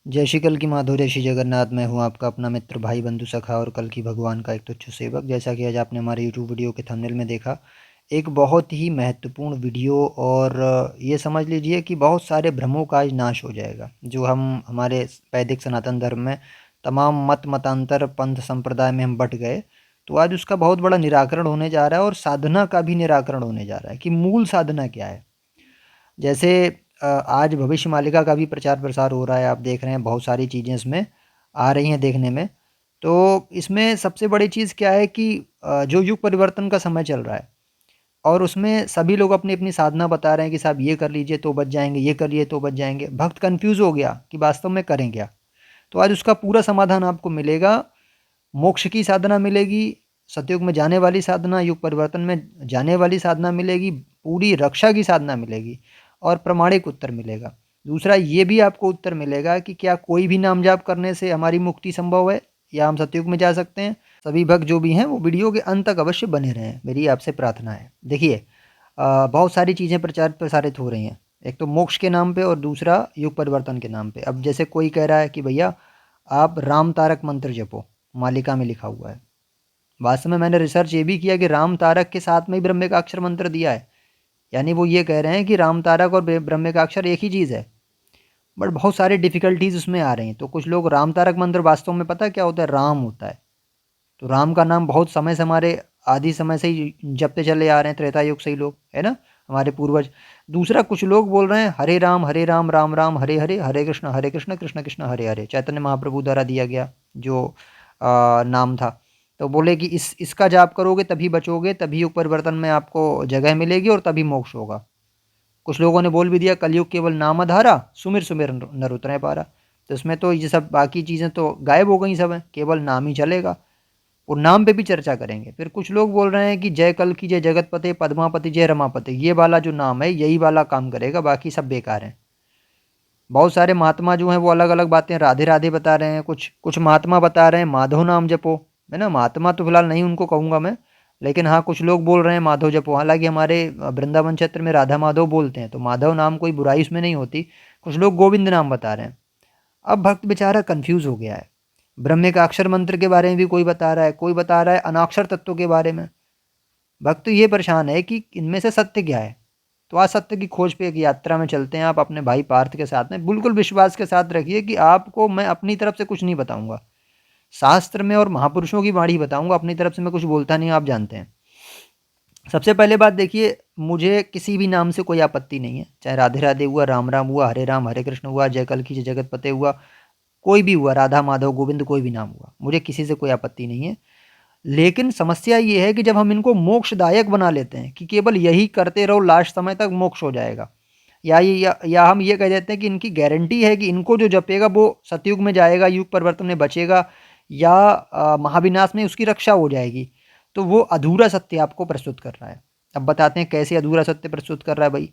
जय श्री कल की माधो, जय श्री जगन्नाथ। मैं हूँ आपका अपना मित्र, भाई, बंधु, सखा और कल की भगवान का एक तुच्छ सेवक। जैसा कि आज आपने हमारे यूट्यूब वीडियो के थंबनेल में देखा, एक बहुत ही महत्वपूर्ण वीडियो। और ये समझ लीजिए कि बहुत सारे भ्रमों का आज नाश हो जाएगा। जो हम हमारे वैदिक सनातन धर्म में तमाम मत मतांतर पंथ संप्रदाय में हम बट गए, तो आज उसका बहुत बड़ा निराकरण होने जा रहा है। और साधना का भी निराकरण होने जा रहा है कि मूल साधना क्या है। जैसे आज भविष्य मालिका का भी प्रचार प्रसार हो रहा है, आप देख रहे हैं, बहुत सारी चीज़ें इसमें आ रही हैं देखने में। तो इसमें सबसे बड़ी चीज़ क्या है कि जो युग परिवर्तन का समय चल रहा है और उसमें सभी लोग अपनी अपनी साधना बता रहे हैं कि साहब ये कर लीजिए तो बच जाएंगे, ये कर लिए तो बच जाएंगे। भक्त कंफ्यूज हो गया कि वास्तव में करें क्या। तो आज उसका पूरा समाधान आपको मिलेगा। मोक्ष की साधना मिलेगी, सतयुग में जाने वाली साधना, युग परिवर्तन में जाने वाली साधना मिलेगी, पूरी रक्षा की साधना मिलेगी और प्रमाणिक उत्तर मिलेगा। दूसरा ये भी आपको उत्तर मिलेगा कि क्या कोई भी नाम जाप करने से हमारी मुक्ति संभव है या हम सतयुग में जा सकते हैं। सभी भक्त जो भी हैं वो वीडियो के अंत तक अवश्य बने रहें, मेरी आपसे प्रार्थना है। देखिए, बहुत सारी चीज़ें प्रचार प्रसारित हो रही हैं। एक तो मोक्ष के नाम पे और दूसरा युग परिवर्तन के नाम पे। अब जैसे कोई कह रहा है कि भैया आप राम तारक मंत्र जपो, मालिका में लिखा हुआ है। वास्तव में मैंने रिसर्च ये भी किया कि राम तारक के साथ में ही ब्रह्म का अक्षर मंत्र दिया है। यानी वो ये कह रहे हैं कि राम तारक और ब्रह्म का अक्षर एक ही चीज़ है। बट बहुत सारी डिफ़िकल्टीज उसमें आ रही हैं। तो कुछ लोग राम तारक मंत्र वास्तव में पता है क्या होता है, राम होता है। तो राम का नाम बहुत समय से हमारे आदि समय से ही जपते चले आ रहे हैं, त्रेता युग से ही लोग, है ना, हमारे पूर्वज। दूसरा कुछ लोग बोल रहे हैं हरे राम राम राम हरे हरे, हरे कृष्ण कृष्ण कृष्ण हरे हरे, चैतन्य महाप्रभु द्वारा दिया गया जो नाम था। तो बोले कि इसका जाप करोगे तभी बचोगे, तभी युग परिवर्तन में आपको जगह मिलेगी और तभी मोक्ष होगा। कुछ लोगों ने बोल भी दिया कलयुग केवल नाम आधारा, सुमिर सुमिर नर उतरे पारा। तो इसमें तो ये सब बाकी चीज़ें तो गायब हो गई, सब हैं, केवल नाम ही चलेगा। और नाम पे भी चर्चा करेंगे। फिर कुछ लोग बोल रहे हैं कि जय कल की, जय जगतपते, पद्मापति, जय रमापति, ये वाला जो नाम है यही वाला काम करेगा, बाकी सब बेकार हैं। बहुत सारे महात्मा जो हैं वो अलग अलग बातें राधे राधे बता रहे हैं। कुछ कुछ महात्मा बता रहे हैं माधव नाम जपो, है ना। महात्मा तो फिलहाल नहीं उनको कहूँगा मैं, लेकिन हाँ कुछ लोग बोल रहे हैं माधव जपो। हालांकि हमारे वृंदावन क्षेत्र में राधा माधव बोलते हैं, तो माधव नाम कोई बुराई उसमें नहीं होती। कुछ लोग गोविंद नाम बता रहे हैं। अब भक्त बेचारा कंफ्यूज हो गया है। ब्रह्म का अक्षर मंत्र के बारे में भी कोई बता रहा है, कोई बता रहा है अनाक्षर तत्व के बारे में। भक्त ये परेशान है कि इनमें से सत्य क्या है। तो आज सत्य की खोज पे एक यात्रा में चलते हैं। आप अपने भाई पार्थ के साथ में बिल्कुल विश्वास के साथ रखिए कि आपको मैं अपनी तरफ से कुछ नहीं बताऊंगा। शास्त्र में और महापुरुषों की वाणी बताऊंगा, अपनी तरफ से मैं कुछ बोलता नहीं, आप जानते हैं। सबसे पहले बात देखिए, मुझे किसी भी नाम से कोई आपत्ति नहीं है, चाहे राधे राधे हुआ, राम राम हुआ, हरे कृष्ण हुआ, जय कल की, जय जगत पते हुआ, कोई भी हुआ, राधा माधव गोविंद कोई भी नाम हुआ, मुझे किसी से कोई आपत्ति नहीं है। लेकिन समस्या ये है कि जब हम इनको मोक्षदायक बना लेते हैं कि केवल यही करते रहो, लास्ट समय तक मोक्ष हो जाएगा, या हम ये कह देते हैं कि इनकी गारंटी है कि इनको जो जपेगा वो सतयुग में जाएगा, युग परिवर्तन में बचेगा, या महाविनाश में उसकी रक्षा हो जाएगी, तो वो अधूरा सत्य आपको प्रस्तुत कर रहा है। अब बताते हैं कैसे अधूरा सत्य प्रस्तुत कर रहा है भाई।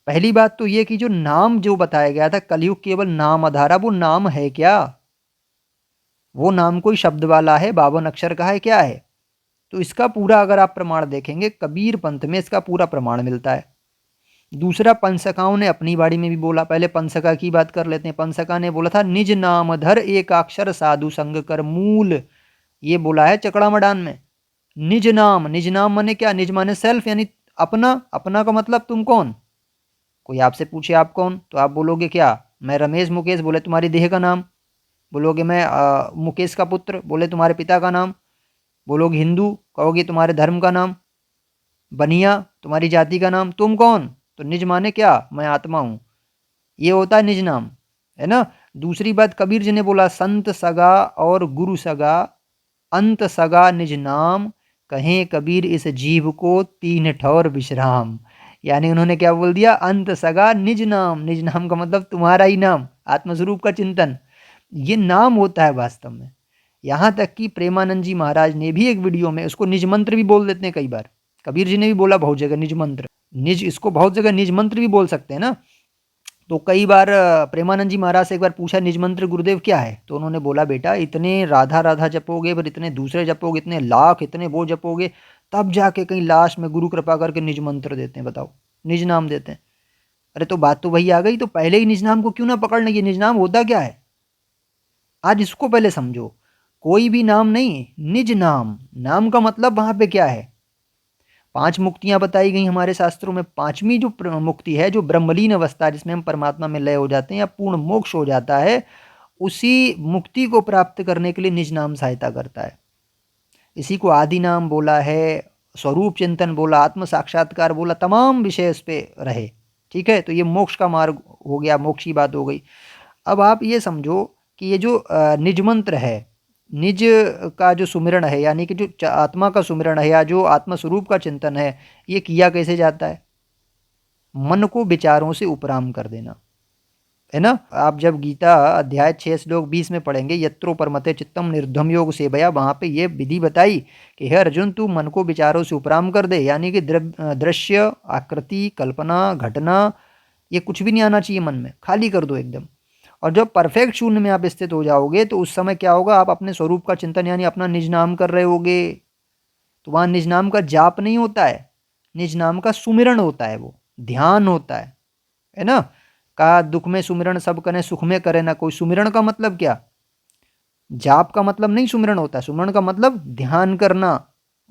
पहली बात तो ये कि जो नाम जो बताया गया था कलयुग केवल नाम आधारा, वो नाम है क्या? वो नाम कोई शब्द वाला है, 52 अक्षर का है, क्या है? तो इसका पूरा अगर आप प्रमाण देखेंगे कबीर पंथ में इसका पूरा प्रमाण मिलता है। दूसरा, पंचसखाओं ने अपनी बाड़ी में भी बोला। पहले पंचसखा की बात कर लेते हैं। पंचसखा ने बोला था निज नाम धर एकाक्षर साधु संग कर मूल, ये बोला है चकड़ा मडान में। निज नाम, निज नाम माने क्या? निज माने सेल्फ, यानी अपना। अपना का मतलब तुम कौन? कोई आपसे पूछे आप कौन, तो आप बोलोगे क्या? मैं रमेश मुकेश, बोले तुम्हारी देह का नाम। बोलोगे मैं मुकेश का पुत्र, बोले तुम्हारे पिता का नाम। बोलोगे हिंदू, कहोगे तुम्हारे धर्म का नाम। बनिया, तुम्हारी जाति का नाम। तुम कौन? तो निज माने क्या? मैं आत्मा हूँ, ये होता है निज नाम, है ना। दूसरी बात कबीर जी ने बोला संत सगा और गुरु सगा, अंत सगा निज नाम, कहें कबीर इस जीव को तीन ठौर विश्राम। यानी उन्होंने क्या बोल दिया? अंत सगा निज नाम। निज नाम का मतलब तुम्हारा ही नाम, आत्मस्वरूप का चिंतन, ये नाम होता है वास्तव में। यहाँ तक कि प्रेमानंद जी महाराज ने भी एक वीडियो में उसको निज मंत्र भी बोल देते हैं कई बार। कबीर जी ने भी बोला बहुत जगह निज मंत्र, निज, इसको बहुत जगह निज मंत्र भी बोल सकते हैं ना। तो कई बार प्रेमानंद जी महाराज से एक बार पूछा निज मंत्र गुरुदेव क्या है, तो उन्होंने बोला बेटा इतने राधा राधा जपोगे, फिर इतने दूसरे जपोगे, इतने लाख इतने वो जपोगे, तब जाके कहीं लास्ट में गुरु कृपा करके निज मंत्र देते हैं, बताओ, निज नाम देते हैं। अरे तो बात तो वही आ गई, तो पहले ही निज नाम को क्यों ना पकड़ लेंगे? निज नाम होता क्या है? आज इसको पहले समझो, कोई भी नाम नहीं, निज नाम। नाम का मतलब वहां पे क्या है, 5 मुक्तियां बताई गई हमारे शास्त्रों में। 5वीं जो मुक्ति है, जो ब्रह्मलीन अवस्था जिसमें हम परमात्मा में लय हो जाते हैं या पूर्ण मोक्ष हो जाता है, उसी मुक्ति को प्राप्त करने के लिए निज नाम सहायता करता है। इसी को आदि नाम बोला है, स्वरूप चिंतन बोला, आत्म साक्षात्कार बोला, तमाम विषय इस पे रहे। ठीक है, तो ये मोक्ष का मार्ग हो गया, मोक्ष की बात हो गई। अब आप ये समझो कि ये जो निज मंत्र है, निज का जो सुमिरन है, यानी कि जो आत्मा का सुमिरन है या जो आत्म स्वरूप का चिंतन है, ये किया कैसे जाता है, मन को विचारों से उपराम कर देना, है ना। आप जब गीता अध्याय 6 श्लोक 20 में पढ़ेंगे, यत्रो परमते चित्तम निर्धम योग सेवया, वहां पे ये विधि बताई कि हे अर्जुन, तू मन को विचारों से उपराम कर दे, यानी कि दृश्य, आकृति, कल्पना, घटना, ये कुछ भी नहीं आना चाहिए मन में, खाली कर दो एकदम। और जब परफेक्ट शून्य में आप स्थित हो जाओगे तो उस समय क्या होगा, आप अपने स्वरूप का चिंतन यानी अपना निज नाम कर रहे होगे। तो वहां निज नाम का जाप नहीं होता है, निज नाम का सुमिरन होता है, वो ध्यान होता है ना। का दुख में सुमिरन सब करें, सुख में करे ना कोई। सुमिरन का मतलब क्या, जाप का मतलब नहीं सुमिरन होता है, सुमिरन का मतलब ध्यान करना,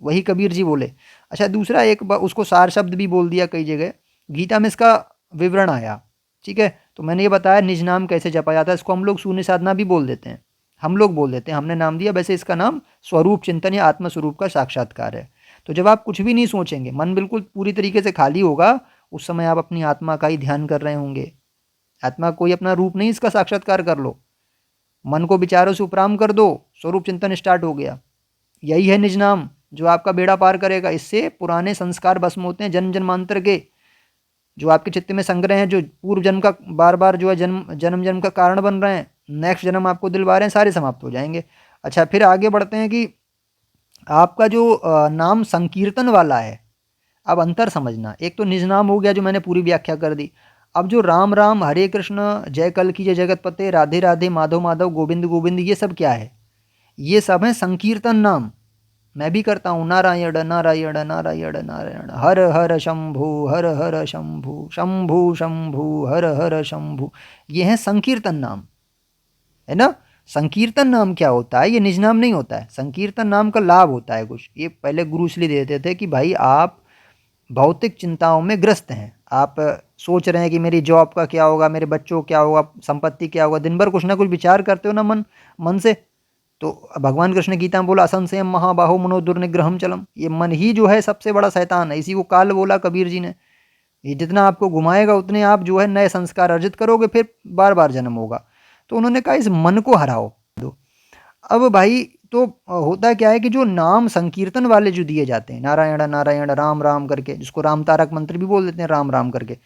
वही कबीर जी बोले। अच्छा, दूसरा एक उसको सार शब्द भी बोल दिया कई जगह, गीता में इसका विवरण आया। ठीक है, तो मैंने ये बताया निज नाम कैसे जपा जाता है, इसको हम लोग शून्य साधना भी बोल देते हैं, हम लोग बोल देते हैं, हमने नाम दिया, वैसे इसका नाम स्वरूप चिंतन या आत्म स्वरूप का साक्षात्कार है। तो जब आप कुछ भी नहीं सोचेंगे, मन बिल्कुल पूरी तरीके से खाली होगा, उस समय आप अपनी आत्मा का ही ध्यान कर रहे होंगे। आत्मा कोई अपना रूप नहीं, इसका साक्षात्कार कर लो, मन को विचारों से उपराम कर दो, स्वरूप चिंतन स्टार्ट हो गया। यही है निज नाम जो आपका बेड़ा पार करेगा। इससे पुराने संस्कार भस्म होते हैं, जन्म जन्मांतर के जो आपके चित्त में संग्रह हैं, जो पूर्व जन्म का बार बार जो है जन्म जन्म जन्म का कारण बन रहे हैं, नेक्स्ट जन्म आपको दिलवा रहे हैं, सारे समाप्त हो जाएंगे। अच्छा, फिर आगे बढ़ते हैं कि आपका जो नाम संकीर्तन वाला है, अब अंतर समझना। एक तो निज नाम हो गया जो मैंने पूरी व्याख्या कर दी। अब जो राम राम, हरे कृष्ण, जय कल की जय जगत पते, राधे राधे, माधव माधव, गोविंद गोविंद, ये सब क्या है, ये सब है संकीर्तन नाम। मैं भी करता हूँ, नारायण नारायण नारायण नारायण, हर हर शंभु, हर हर शंभु, शंभु शंभु, हर हर शंभु, ये है संकीर्तन नाम, है ना। संकीर्तन नाम क्या होता है, ये निज नाम नहीं होता है। संकीर्तन नाम का लाभ होता है कुछ, ये पहले गुरु इसलिए देते थे कि भाई आप भौतिक चिंताओं में ग्रस्त हैं, आप सोच रहे हैं कि मेरी जॉब का क्या होगा, मेरे बच्चों क्या होगा, संपत्ति क्या होगा, दिन भर कुछ ना कुछ विचार करते हो ना मन मन से। तो भगवान कृष्ण गीता में बोला, असंशयम महाबाहो मनो दुर्निग्रहम चलम, ये मन ही जो है सबसे बड़ा शैतान है, इसी को काल बोला कबीर जी ने। ये जितना आपको घुमाएगा उतने आप जो है नए संस्कार अर्जित करोगे, फिर बार बार जन्म होगा। तो उन्होंने कहा इस मन को हराओ। अब भाई तो होता क्या है कि जो नाम संकीर्तन वाले जो दिए जाते हैं, नारायण नारायण राम राम करके, जिसको राम तारक मंत्र भी बोल देते हैं, राम राम करके,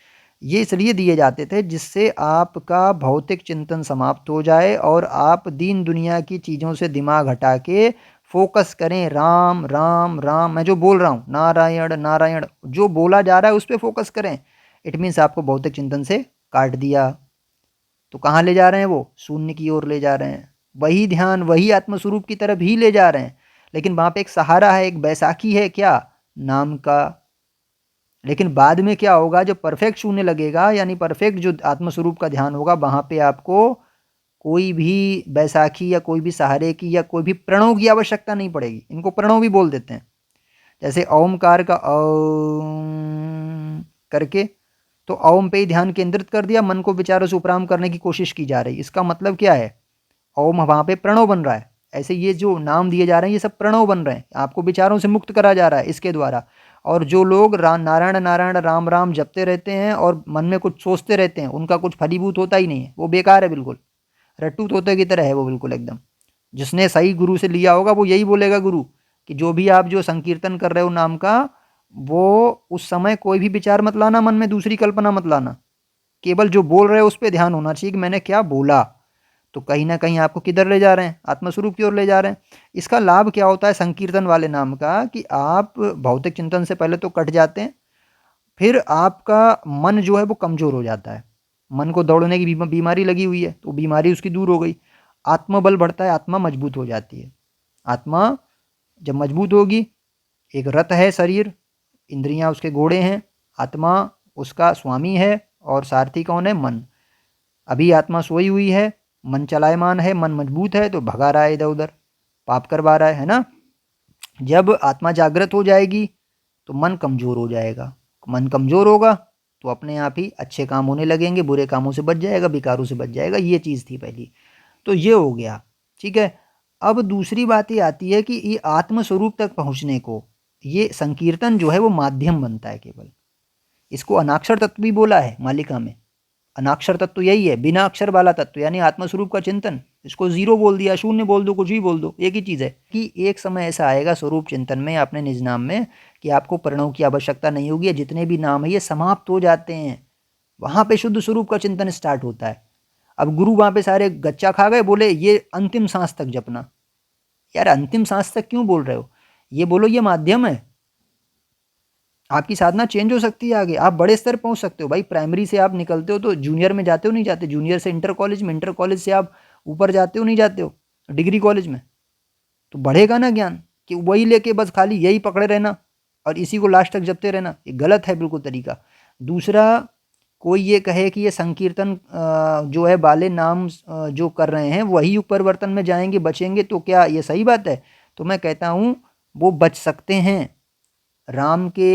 ये इसलिए दिए जाते थे जिससे आपका भौतिक चिंतन समाप्त हो जाए और आप दीन दुनिया की चीज़ों से दिमाग हटा के फोकस करें, राम राम राम, मैं जो बोल रहा हूँ नारायण नारायण, जो बोला जा रहा है उस पर फोकस करें। इट मीन्स आपको भौतिक चिंतन से काट दिया। तो कहाँ ले जा रहे हैं, वो शून्य की ओर ले जा रहे हैं, वही ध्यान वही आत्मस्वरूप की तरफ ही ले जा रहे हैं। लेकिन वहां पे एक सहारा है, एक बैसाखी है, क्या, नाम का। लेकिन बाद में क्या होगा, जब परफेक्ट शून्य लगेगा, यानी परफेक्ट जो आत्मस्वरूप का ध्यान होगा, वहां पे आपको कोई भी बैसाखी या कोई भी सहारे की या कोई भी प्रणव की आवश्यकता नहीं पड़ेगी। इनको प्रणव भी बोल देते हैं, जैसे ओमकार का ओम करके, तो ओम पे ही ध्यान केंद्रित कर दिया, मन को विचारों से उपराम करने की कोशिश की जा रही। इसका मतलब क्या है, ओम वहां पे प्रणव बन रहा है। ऐसे ये जो नाम दिए जा रहे हैं ये सब प्रणव बन रहे हैं, आपको विचारों से मुक्त करा जा रहा है इसके द्वारा। और जो लोग नारायण नारायण राम राम जपते रहते हैं और मन में कुछ सोचते रहते हैं, उनका कुछ फलीभूत होता ही नहीं है, वो बेकार है बिल्कुल, रट्टू तोते की तरह है वो बिल्कुल एकदम। जिसने सही गुरु से लिया होगा वो यही बोलेगा गुरु, कि जो भी आप जो संकीर्तन कर रहे हो नाम का, वो उस समय कोई भी विचार मत लाना, मन में दूसरी कल्पना मत लाना, केवल जो बोल रहे हो उस पर ध्यान होना चाहिए कि मैंने क्या बोला। तो कहीं ना कहीं आपको किधर ले जा रहे हैं, आत्मस्वरूप की ओर ले जा रहे हैं। इसका लाभ क्या होता है संकीर्तन वाले नाम का, कि आप भौतिक चिंतन से पहले तो कट जाते हैं, फिर आपका मन जो है वो कमजोर हो जाता है। मन को दौड़ने की बीमारी लगी हुई है, तो बीमारी उसकी दूर हो गई, आत्मबल बढ़ता है, आत्मा मजबूत हो जाती है। आत्मा जब मजबूत होगी, एक रथ है शरीर, इंद्रियां उसके घोड़े हैं, आत्मा उसका स्वामी है, और सारथी कौन है, मन। अभी आत्मा सोई हुई है, मन चलायमान है, मन मजबूत है तो भगा रहा है इधर उधर, पाप करवा रहा है ना। जब आत्मा जागृत हो जाएगी तो मन कमज़ोर हो जाएगा, मन कमज़ोर होगा तो अपने आप ही अच्छे काम होने लगेंगे, बुरे कामों से बच जाएगा, विकारों से बच जाएगा। ये चीज़ थी पहली, तो ये हो गया, ठीक है। अब दूसरी बात ये आती है कि ये आत्म स्वरूप तक पहुँचने को ये संकीर्तन जो है वो माध्यम बनता है केवल। इसको अनाक्षर तत्व भी बोला है मालिका में। अनाक्षर तत्व यही है, बिना अक्षर वाला तत्व, यानी आत्मस्वरूप का चिंतन। इसको जीरो बोल दिया, शून्य बोल दो, कुछ भी बोल दो, एक ही चीज़ है कि एक समय ऐसा आएगा स्वरूप चिंतन में, अपने निज नाम में, कि आपको प्रणव की आवश्यकता नहीं होगी। जितने भी नाम है ये समाप्त हो जाते हैं, वहाँ पे शुद्ध स्वरूप का चिंतन स्टार्ट होता है। अब गुरु वहाँ पे सारे गच्चा खा गए, बोले ये अंतिम सांस तक जपना। यार अंतिम सांस तक क्यों बोल रहे हो? ये बोलो ये माध्यम है, आपकी साधना चेंज हो सकती है आगे, आप बड़े स्तर पहुंच सकते हो भाई। प्राइमरी से आप निकलते हो तो जूनियर में जाते हो, नहीं जाते? जूनियर से इंटर कॉलेज में, इंटर कॉलेज से आप ऊपर जाते हो, नहीं जाते हो डिग्री कॉलेज में? तो बढ़ेगा ना ज्ञान, कि वही लेके बस खाली यही पकड़े रहना और इसी को लास्ट तक जपते रहना, ये गलत है बिल्कुल तरीका। दूसरा, कोई ये कहे कि ये संकीर्तन जो है बाले नाम जो कर रहे हैं वही युग परिवर्तन में जाएंगे, बचेंगे, तो क्या ये सही बात है? तो मैं कहता हूँ वो बच सकते हैं। राम के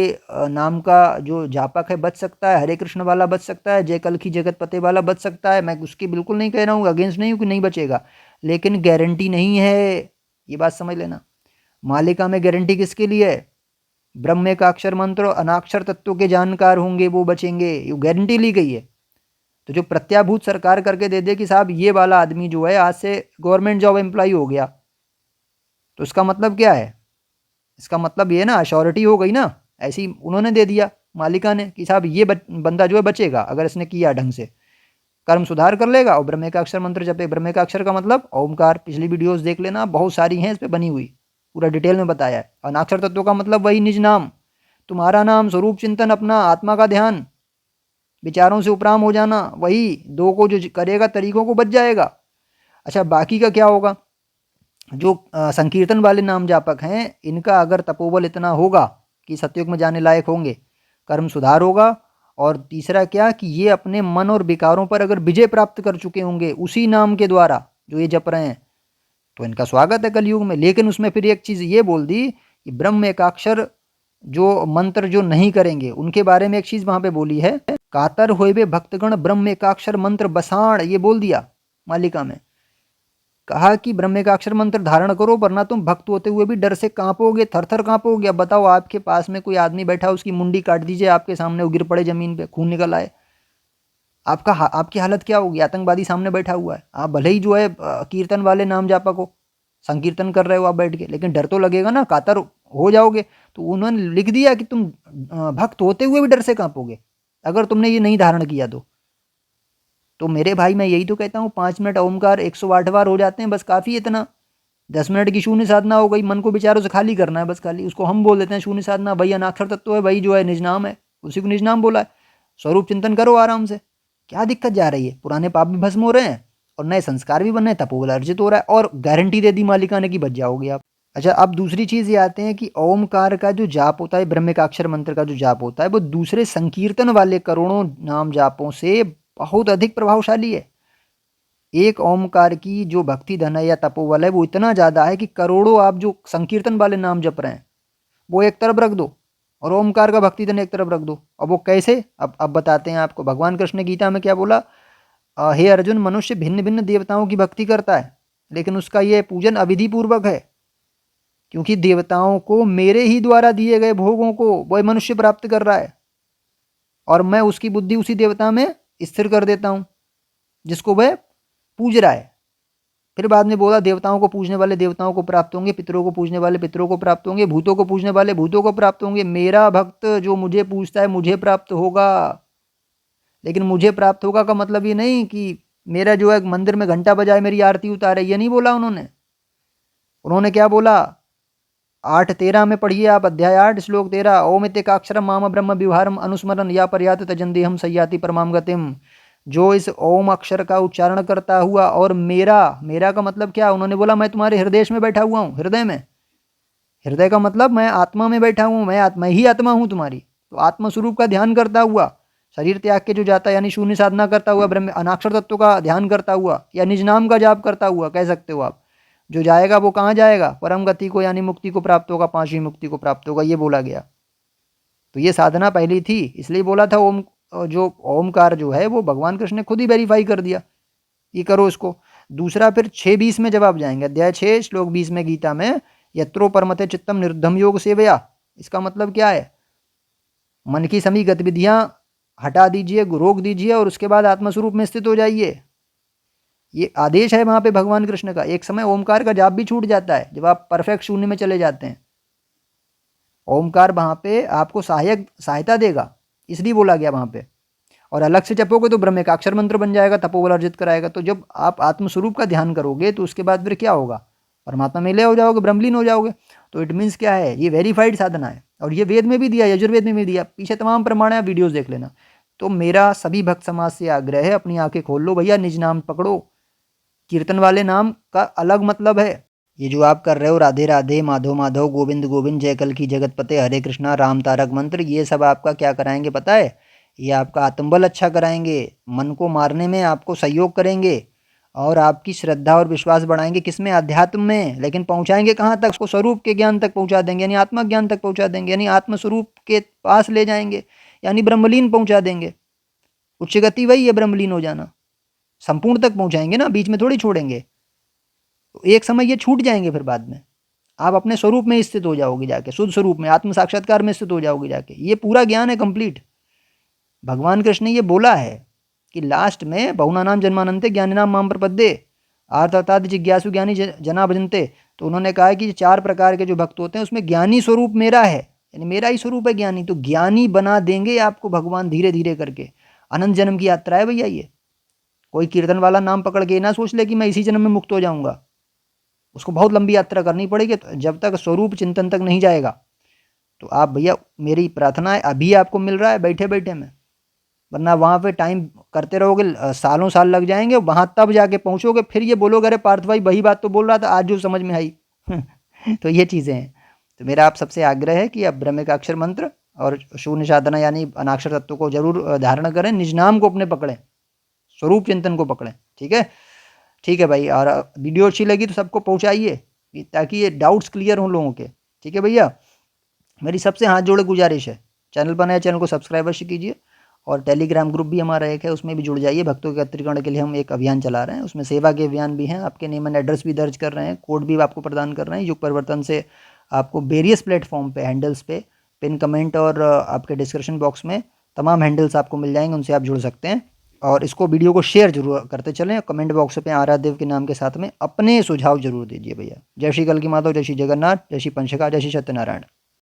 नाम का जो जापक है बच सकता है, हरे कृष्ण वाला बच सकता है, जय कल की जगत पते वाला बच सकता है। मैं उसकी बिल्कुल नहीं कह रहा हूँ, अगेंस्ट नहीं हूँ कि नहीं बचेगा, लेकिन गारंटी नहीं है, ये बात समझ लेना। मालिका में गारंटी किसके लिए है? ब्रह्म का अक्षर मंत्र और अनाक्षर तत्वों के जानकार होंगे वो बचेंगे, ये गारंटी ली गई है। तो जो प्रत्याभूत सरकार करके दे दे कि साहब ये वाला आदमी जो है आज से गवर्नमेंट जॉब एम्प्लॉय हो गया, तो इसका मतलब क्या है? इसका मतलब ये ना, अश्योरिटी हो गई ना। ऐसी उन्होंने दे दिया मालिका ने कि साहब ये बंदा जो है बचेगा अगर इसने किया ढंग से, कर्म सुधार कर लेगा और ब्रह्म का अक्षर मंत्र जपे। ब्रह्म का अक्षर का मतलब ओमकार, पिछली वीडियोस देख लेना, बहुत सारी हैं इस पे बनी हुई, पूरा डिटेल में बताया है। अनाक्षर तत्व का मतलब वही निज नाम, तुम्हारा नाम, स्वरूप चिंतन, अपना आत्मा का ध्यान, विचारों से उपराम हो जाना, वही दो को जो करेगा तरीकों को बच जाएगा। अच्छा, बाकी का क्या होगा? जो संकीर्तन वाले नाम जापक हैं, इनका अगर तपोबल इतना होगा कि सतयुग में जाने लायक होंगे, कर्म सुधार होगा, और तीसरा क्या कि ये अपने मन और विकारों पर अगर विजय प्राप्त कर चुके होंगे उसी नाम के द्वारा जो ये जप रहे हैं, तो इनका स्वागत है कलयुग में। लेकिन उसमें फिर एक चीज़ ये बोल दी कि ब्रह्म एकाक्षर जो मंत्र जो नहीं करेंगे उनके बारे में एक चीज़ वहाँ पे बोली है, कातर होए भक्तगण ब्रह्म एकाक्षर मंत्र बसाण, ये बोल दिया मालिका में। कहा कि ब्रह्म का अक्षर मंत्र धारण करो वरना तुम भक्त होते हुए भी डर से कांपोगे, थर थर कांपोगे। अब बताओ, आपके पास में कोई आदमी बैठा, उसकी मुंडी काट दीजिए आपके सामने, वो गिर पड़े जमीन पे, खून निकल आए, आपकी हालत क्या होगी? आतंकवादी सामने बैठा हुआ है, आप भले ही जो है कीर्तन वाले नाम जापक हो, संकीर्तन कर रहे हो आप बैठ के, लेकिन डर तो लगेगा ना, कातर हो जाओगे। तो उन्होंने लिख दिया कि तुम भक्त होते हुए भी डर से कांपोगे अगर तुमने ये नहीं धारण किया तो मेरे भाई मैं यही तो कहता हूँ, 5 मिनट ओमकार 108 बार हो जाते हैं, बस काफ़ी इतना। 10 मिनट की शून्य साधना हो गई, मन को विचारों से खाली करना है बस, खाली उसको हम बोल देते हैं शून्य साधना। वही अनाक्षर तत्व है, वही जो है निज नाम है, उसी को निज नाम बोला है। स्वरूप चिंतन करो आराम से, क्या दिक्कत जा रही है? पुराने पाप भी भस्म हो रहे हैं और नए संस्कार भी बन रहे हैं, तपोबल अर्जित हो रहा है, और गारंटी दे दी मालिका ने कि बच जाओगे आप। अच्छा, अब दूसरी चीज़ ये आते हैं कि ओमकार का जो जाप होता है, ब्रह्म का अक्षर मंत्र का जो जाप होता है, वो दूसरे संकीर्तन वाले करोड़ों नाम जापों से बहुत अधिक प्रभावशाली है। एक ओमकार की जो भक्ति धन है या तपोबल है वो इतना ज़्यादा है कि करोड़ों आप जो संकीर्तन वाले नाम जप रहे हैं वो एक तरफ रख दो और ओमकार का भक्ति धन एक तरफ रख दो। अब वो कैसे? अब बताते हैं आपको। भगवान कृष्ण ने गीता में क्या बोला? हे अर्जुन, मनुष्य भिन्न भिन्न देवताओं की भक्ति करता है, लेकिन उसका ये पूजन अविधि पूर्वक है, क्योंकि देवताओं को मेरे ही द्वारा दिए गए भोगों को वह मनुष्य प्राप्त कर रहा है, और मैं उसकी बुद्धि उसी देवता में स्थिर कर देता हूँ जिसको वह पूज रहा है। फिर बाद में बोला, देवताओं को पूजने वाले देवताओं को प्राप्त होंगे, पितरों को पूजने वाले पितरों को प्राप्त होंगे, भूतों को पूजने वाले भूतों को प्राप्त होंगे। मेरा भक्त जो मुझे पूजता है मुझे प्राप्त होगा। लेकिन मुझे प्राप्त होगा का मतलब ये नहीं कि मेरा जो है मंदिर में घंटा बजाए मेरी आरती उतारे, ये नहीं बोला उन्होंने। उन्होंने क्या बोला? 8:13 में पढ़िए आप, अध्याय 8 श्लोक 13, ओमित्यकाक्षरम माम ब्रह्म विहारम अनुस्मरण या पर्यात तजंदेहम सयाति परमाम गतिम। जो इस ओम अक्षर का उच्चारण करता हुआ, और मेरा का मतलब क्या? उन्होंने बोला मैं तुम्हारे हृदय में बैठा हुआ हूँ, हृदय में। हृदय का मतलब मैं आत्मा में बैठा हूँ, मैं ही आत्मा हूँ तुम्हारी। तो आत्म स्वरूप का ध्यान करता हुआ शरीर त्याग के जो जाता है यानी शून्य साधना करता हुआ, ब्रह्म अनाक्षर तत्व का ध्यान करता हुआ या निज नाम का जाप करता हुआ कह सकते हो आप, जो जाएगा वो कहाँ जाएगा? परम गति को यानी मुक्ति को प्राप्त होगा, पांचवी मुक्ति को प्राप्त होगा, ये बोला गया। तो ये साधना पहली थी, इसलिए बोला था ओम। जो ओमकार जो है वो भगवान कृष्ण ने खुद ही वेरीफाई कर दिया, ये करो इसको। दूसरा फिर 6:20 में जब आप जाएंगे, अध्याय 6 श्लोक 20 में गीता में, यत्रो परमते चित्तम निर्धम योग सेवया, इसका मतलब क्या है? मन की सभी गतिविधियां हटा दीजिए, रोक दीजिए और उसके बाद आत्मस्वरूप में स्थित हो जाइए। ये आदेश है वहां पे भगवान कृष्ण का। एक समय ओमकार का जाप भी छूट जाता है जब आप परफेक्ट शून्य में चले जाते हैं। ओमकार वहां पे आपको सहायता देगा, इसलिए बोला गया वहां पे। और अलग से जपोगे तो ब्रह्म का अक्षर मंत्र बन जाएगा, तपोबल अर्जित कराएगा। तो जब आप आत्मस्वरूप का ध्यान करोगे तो उसके बाद फिर क्या होगा? परमात्मा में ले हो जाओगे, ब्रह्मलीन हो जाओगे। तो इट मीन्स क्या है? ये वेरीफाइड साधना है और ये वेद में भी दिया, यजुर्वेद में भी दिया, पीछे तमाम प्रमाण है, आप वीडियोस देख लेना। तो मेरा सभी भक्त समाज से आग्रह है, अपनी आंखें खोल लो भैया, निज नाम पकड़ो। कीर्तन वाले नाम का अलग मतलब है। ये जो आप कर रहे हो राधे राधे, माधव माधव, गोविंद गोविंद, जय कल की जगत पते, हरे कृष्णा, राम तारक मंत्र, ये सब आपका क्या कराएंगे पता है? ये आपका आत्मबल अच्छा कराएंगे, मन को मारने में आपको सहयोग करेंगे और आपकी श्रद्धा और विश्वास बढ़ाएंगे। किसमें? अध्यात्म में। लेकिन पहुंचाएंगे कहाँ तक? उसको स्वरूप के ज्ञान तक पहुंचा देंगे, यानी आत्मा ज्ञान तक पहुंचा देंगे, यानी आत्मस्वरूप के पास ले जाएंगे, यानी ब्रह्मलीन पहुंचा देंगे। उच्च गति वही है, ब्रह्मलीन हो जाना। संपूर्ण तक पहुंचाएंगे ना, बीच में थोड़ी छोड़ेंगे। तो एक समय ये छूट जाएंगे, फिर बाद में आप अपने स्वरूप में स्थित हो जाओगे, जाके शुद्ध स्वरूप में, आत्म साक्षात्कार में स्थित हो जाओगे जाके। ये पूरा ज्ञान है कंप्लीट। भगवान कृष्ण ने ये बोला है कि लास्ट में बहुना नाम जन्मानंते ज्ञानी नाम माम प्रपद्ये आर्तादि जिज्ञासु ज्ञानी जना भजनते। तो उन्होंने कहा है कि 4 प्रकार के जो भक्त होते हैं उसमें ज्ञानी स्वरूप मेरा है, यानी मेरा ही स्वरूप है ज्ञानी। तो ज्ञानी बना देंगे आपको भगवान धीरे धीरे करके। अनंत जन्म की यात्रा है भैया ये। कोई कीर्तन वाला नाम पकड़ के ना सोच ले कि मैं इसी जन्म में मुक्त हो जाऊंगा, उसको बहुत लंबी यात्रा करनी पड़ेगी जब तक स्वरूप चिंतन तक नहीं जाएगा। तो आप भैया, मेरी प्रार्थना है, अभी आपको मिल रहा है बैठे बैठे में, वरना वहाँ पे टाइम करते रहोगे, सालों साल लग जाएंगे, वहाँ तब जाके पहुँचोगे, फिर ये बोलोगे अरे पार्थ भाई वही बात तो बोल रहा था, आज जो समझ में आई। तो ये चीज़ें हैं। तो मेरा आप सबसे आग्रह है कि आप ब्रह्म का अक्षर मंत्र और शून्य साधना यानी अनाक्षर तत्व को जरूर धारण करें, निज नाम को अपने पकड़ें, स्वरूप चिंतन को पकड़ें। ठीक है? ठीक है भाई। और वीडियो अच्छी लगी तो सबको पहुँचाइए ताकि ये डाउट्स क्लियर हों लोगों के। ठीक है भैया? मेरी सबसे हाथ जोड़े गुजारिश है, चैनल पर नया, चैनल को सब्सक्राइब अवश्य कीजिए और टेलीग्राम ग्रुप भी हमारा एक है, उसमें भी जुड़ जाइए। भक्तों के एकत्रीकरण के लिए हम एक अभियान चला रहे हैं, उसमें सेवा के अभियान भी हैं, आपके नेम एंड एड्रेस भी दर्ज कर रहे हैं, कोड भी आपको प्रदान कर रहे हैं। युग परिवर्तन से आपको वेरियस प्लेटफॉर्म पे, हैंडल्स पे, पिन कमेंट और आपके डिस्क्रिप्शन बॉक्स में तमाम हैंडल्स आपको मिल जाएंगे, उनसे आप जुड़ सकते हैं। और इसको वीडियो को शेयर जरूर करते चलें। कमेंट बॉक्स पे आराध्य के नाम के साथ में अपने सुझाव जरूर दीजिए भैया। जय श्री कल की माधव, जय श्री जगन्नाथ, जय श्री पंचका, जय श्री सत्यनारायण।